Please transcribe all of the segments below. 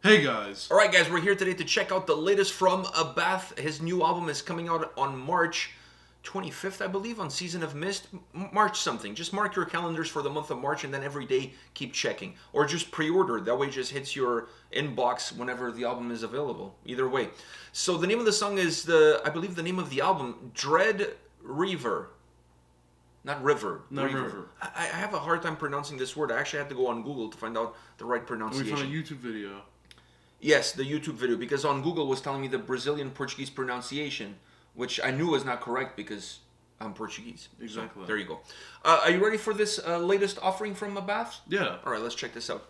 Hey guys! Alright guys, we're here today to check out the latest from Abbath. His new album is coming out on March 25th, I believe, on Season of Mist. March something. Just mark your calendars for the month of March and then every day keep checking. Or just pre-order. That way it just hits your inbox whenever the album is available. Either way. So the name of the song is, I believe the name of the album, Dread Reaver. Not River. Not River. I have a hard time pronouncing this word. I actually had to go on Google to find out the right pronunciation. We found a YouTube video. Yes, the YouTube video, because on Google was telling me the Brazilian Portuguese pronunciation, which I knew was not correct because I'm Portuguese. Exactly. So, there you go. Are you ready for this latest offering from Abbath? Yeah. All right, let's check this out.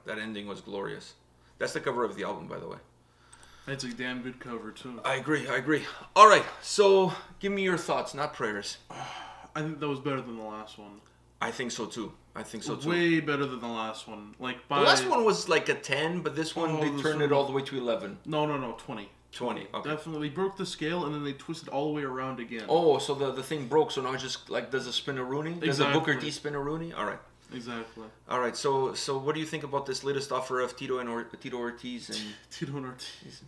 That ending was glorious. That's the cover of the album, by the way. It's a damn good cover, too. I agree. All right, so give me your thoughts, not prayers. I think that was better than the last one. I think so, too. Way better than the last one. The last one was like a 10, but this one, they turned it all the way to 11. No, 20. 20, okay. Definitely broke the scale, and then they twisted all the way around again. Oh, so the thing broke, so now it just does a spin-a-rooney? Does a Booker T spin-a-rooney? All right. Exactly. All right, so what do you think about this latest offer of Tito Ortiz and... Tito and Ortiz.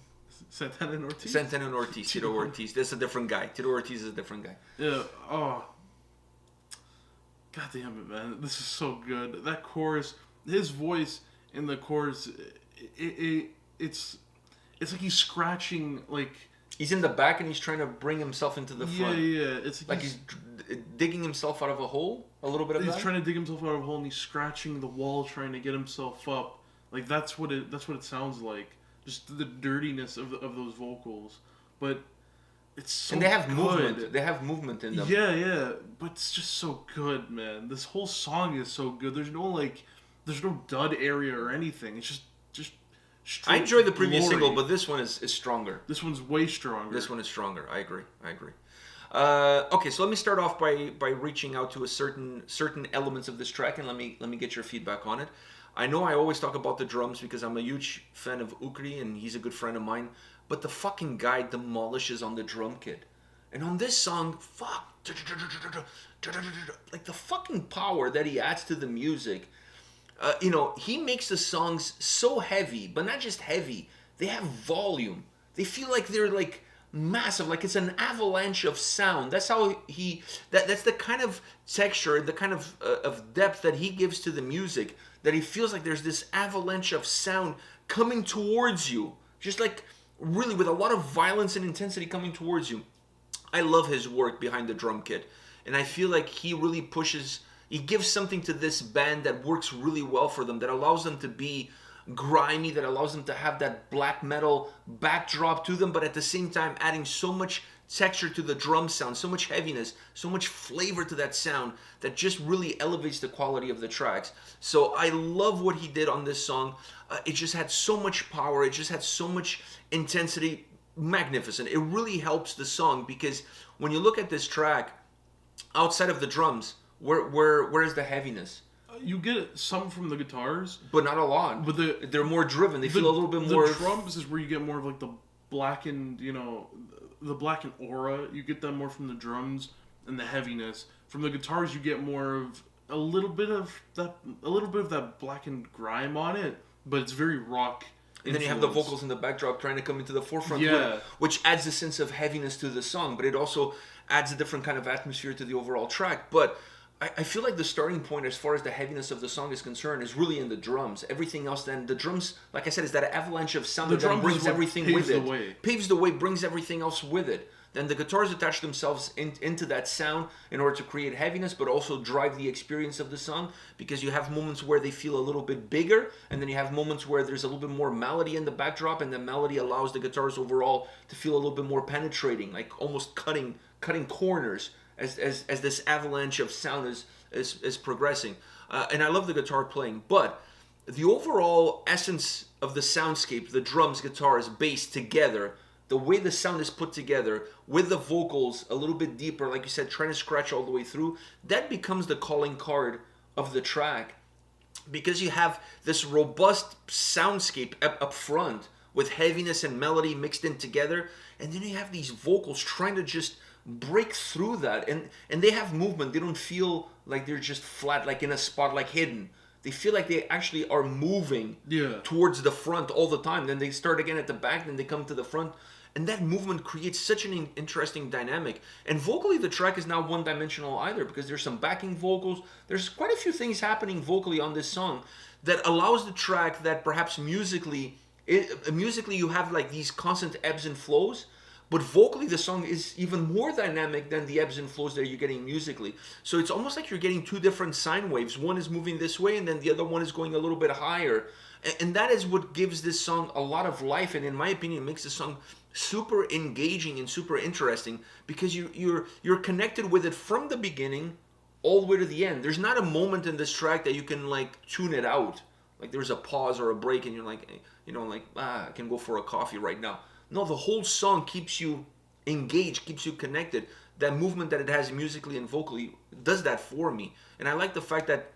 Santana and Ortiz? Santana and Ortiz. Tito Ortiz. This is a different guy. Tito Ortiz is a different guy. Yeah, oh... God damn it, man. This is so good. That chorus, his voice in the chorus, it's like he's scratching, He's in the back and he's trying to bring himself into the front. Yeah. It's like he's digging himself out of a hole, a little bit of that? He's trying to dig himself out of a hole and he's scratching the wall trying to get himself up. That's what it sounds like. Just the dirtiness of those vocals. But... it's so and they have good. Movement. They have movement in them. Yeah, but it's just so good, man. This whole song is so good. There's no dud area or anything. It's just I enjoyed the previous glory. single, but this one is stronger. This one's way stronger. This one is stronger. I agree. Okay, so let me start off by reaching out to a certain elements of this track, and let me get your feedback on it. I know I always talk about the drums because I'm a huge fan of Ukri, and he's a good friend of mine. But the fucking guy demolishes on the drum kit. And on this song, fuck. Like the fucking power that he adds to the music. He makes the songs so heavy, but not just heavy. They have volume. They feel like they're like massive, like it's an avalanche of sound. That's how that's the kind of texture, the kind of depth that he gives to the music, that he feels like there's this avalanche of sound coming towards you. Just like... really, with a lot of violence and intensity coming towards you. I love his work behind the drum kit. And I feel like he really he gives something to this band that works really well for them, that allows them to be grimy, that allows them to have that black metal backdrop to them, but at the same time adding so much texture to the drum sound, so much heaviness, so much flavor to that sound that just really elevates the quality of the tracks. So I love what he did on this song. It just had so much power. It just had so much intensity. Magnificent. It really helps the song because when you look at this track, outside of the drums, where is the heaviness? You get some from the guitars, but not a lot. But they're more driven. They feel a little bit more. The drums is where you get more of like the blackened, the blackened aura. You get that more from the drums and the heaviness. From the guitars, you get more of a little bit of that blackened grime on it, but it's very rock. And then you have the vocals in the backdrop trying to come into the forefront, which adds a sense of heaviness to the song, but it also adds a different kind of atmosphere to the overall track. But I feel like the starting point as far as the heaviness of the song is concerned is really in the drums. Everything else then, the drums, like I said, is that avalanche of sound that brings everything with it. Paves the way, brings everything else with it. Then the guitars attach themselves into that sound in order to create heaviness, but also drive the experience of the song, because you have moments where they feel a little bit bigger, and then you have moments where there's a little bit more melody in the backdrop, and the melody allows the guitars overall to feel a little bit more penetrating, like almost cutting corners as this avalanche of sound is progressing. And I love the guitar playing, but the overall essence of the soundscape, the drums, guitars, bass together, the way the sound is put together with the vocals a little bit deeper, like you said, trying to scratch all the way through, that becomes the calling card of the track, because you have this robust soundscape up front with heaviness and melody mixed in together, and then you have these vocals trying to just break through that, and they have movement. They don't feel like they're just flat, like in a spot, like hidden. They feel like they actually are moving towards the front all the time. Then they start again at the back, then they come to the front. And that movement creates such an interesting dynamic. And vocally, the track is not one-dimensional either, because there's some backing vocals. There's quite a few things happening vocally on this song that allows the track that perhaps musically you have like these constant ebbs and flows, but vocally the song is even more dynamic than the ebbs and flows that you're getting musically. So it's almost like you're getting two different sine waves. One is moving this way, and then the other one is going a little bit higher. And that is what gives this song a lot of life, and in my opinion makes the song super engaging and super interesting, because you're connected with it from the beginning all the way to the end. There's not a moment in this track that you can like tune it out. like there's a pause or a break, and you're like, you know, like I can go for a coffee right now. No, the whole song keeps you engaged, keeps you connected. That movement that it has musically and vocally does that for me, and I like the fact that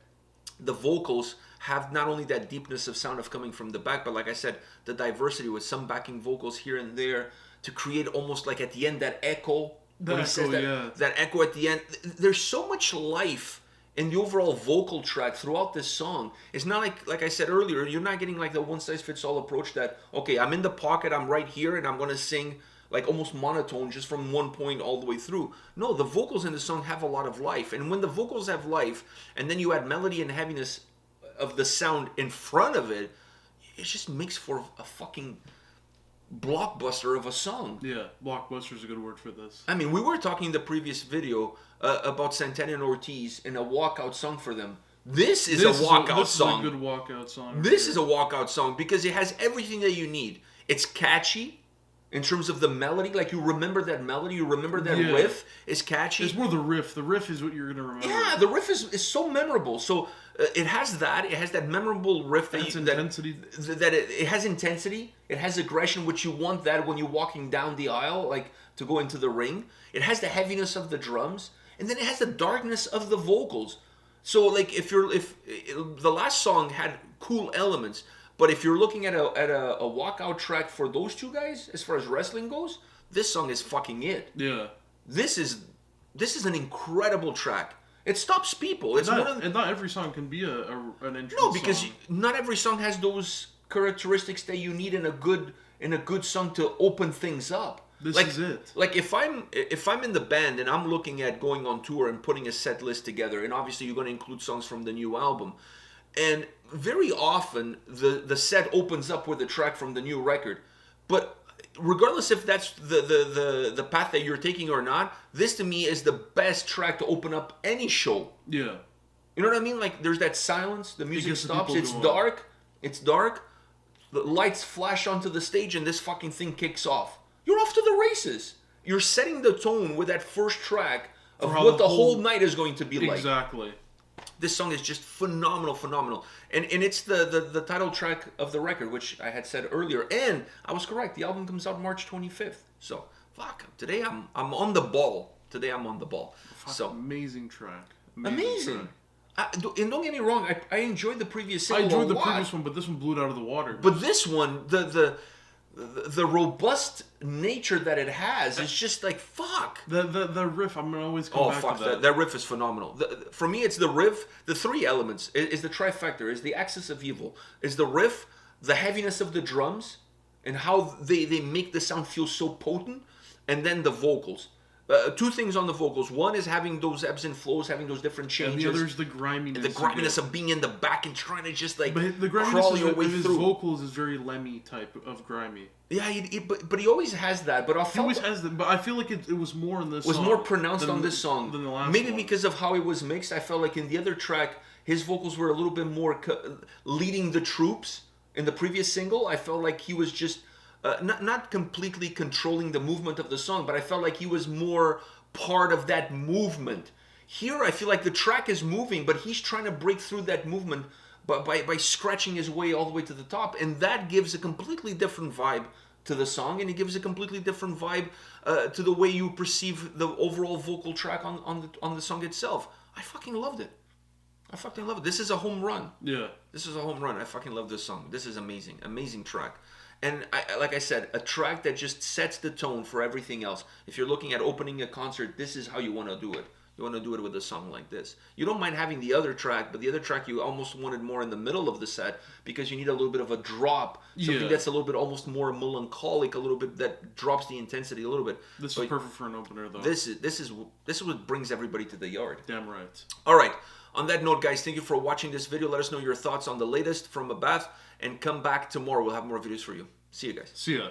the vocals have not only that deepness of sound of coming from the back, but like I said, the diversity with some backing vocals here and there to create almost like at the end that echo. That echo at the end. There's so much life in the overall vocal track throughout this song. It's not like I said earlier, you're not getting like the one-size-fits-all approach that, okay, I'm in the pocket, I'm right here, and I'm going to sing like almost monotone just from one point all the way through. No, the vocals in the song have a lot of life. And when the vocals have life, and then you add melody and heaviness of the sound in front of it, it just makes for a fucking blockbuster of a song. Yeah, blockbuster is a good word for this. I mean, we were talking in the previous video about Santana and Ortiz in a walkout song for them. This is a walkout song. This is a good walkout song. This is a walkout song because it has everything that you need. It's catchy in terms of the melody. Like, you remember that melody, you remember that riff is catchy. It's more the riff. The riff is what you're going to remember. Yeah, the riff is so memorable. So it has that. It has that memorable riff. Intensity. It has intensity. It has aggression, which you want that when you're walking down the aisle, like to go into the ring. It has the heaviness of the drums. And then it has the darkness of the vocals. So, like, if the last song had cool elements, but if you're looking at a walkout track for those two guys, as far as wrestling goes, this song is fucking it. Yeah. This is an incredible track. It stops people. And not every song can be an entrance song. No, because not every song has those characteristics that you need in a good song to open things up. This is it. Like if I'm in the band and I'm looking at going on tour and putting a set list together, and obviously you're going to include songs from the new album, and very often the set opens up with a track from the new record, but regardless if that's the path that you're taking or not, this to me is the best track to open up any show. Yeah. You know what I mean? Like, there's that silence, the music stops, it's dark, the lights flash onto the stage, and this fucking thing kicks off. You're off to the races. You're setting the tone with that first track of what the whole night is going to be like. Exactly. This song is just phenomenal. And it's the title track of the record, which I had said earlier. And I was correct. The album comes out March 25th. So, fuck. Today I'm on the ball. So amazing track. Amazing. And don't get me wrong, I enjoyed the previous single. I enjoyed the previous one, but this one blew it out of the water. But this one, the robust nature that it has is just like, fuck. The riff, I'm gonna always come back to that. Oh fuck, that riff is phenomenal. For me, it's the riff. The three elements is the trifecta, is the axis of evil, is the riff, the heaviness of the drums, and how they make the sound feel so potent, and then the vocals. Two things on the vocals. One is having those ebbs and flows, having those different changes. And the other is the griminess. The griminess of being in the back and trying to just like the crawl your way his through. vocals is very Lemmy type of grimy. Yeah, but he always has that. But he always has that. But I feel like it was more in this. Was more pronounced on this song than the last. Maybe one. Because of how it was mixed. I felt like in the other track, his vocals were a little bit more leading the troops. In the previous single, I felt like he was just not completely controlling the movement of the song, but I felt like he was more part of that movement. Here, I feel like the track is moving, but he's trying to break through that movement by scratching his way all the way to the top, and that gives a completely different vibe to the song, and it gives a completely different vibe to the way you perceive the overall vocal track on the song itself. I fucking loved it. This is a home run. Yeah. This is a home run. I fucking love this song. This is amazing. Amazing track. And like I said, a track that just sets the tone for everything else. If you're looking at opening a concert, this is how you want to do it. You want to do it with a song like this. You don't mind having the other track, but the other track you almost wanted more in the middle of the set because you need a little bit of a drop. Something that's a little bit almost more melancholic, a little bit that drops the intensity a little bit. This is perfect for an opener, though. This is what brings everybody to the yard. Damn right. All right. On that note, guys, thank you for watching this video. Let us know your thoughts on the latest from Abbath, and come back tomorrow. We'll have more videos for you. See you guys. See ya.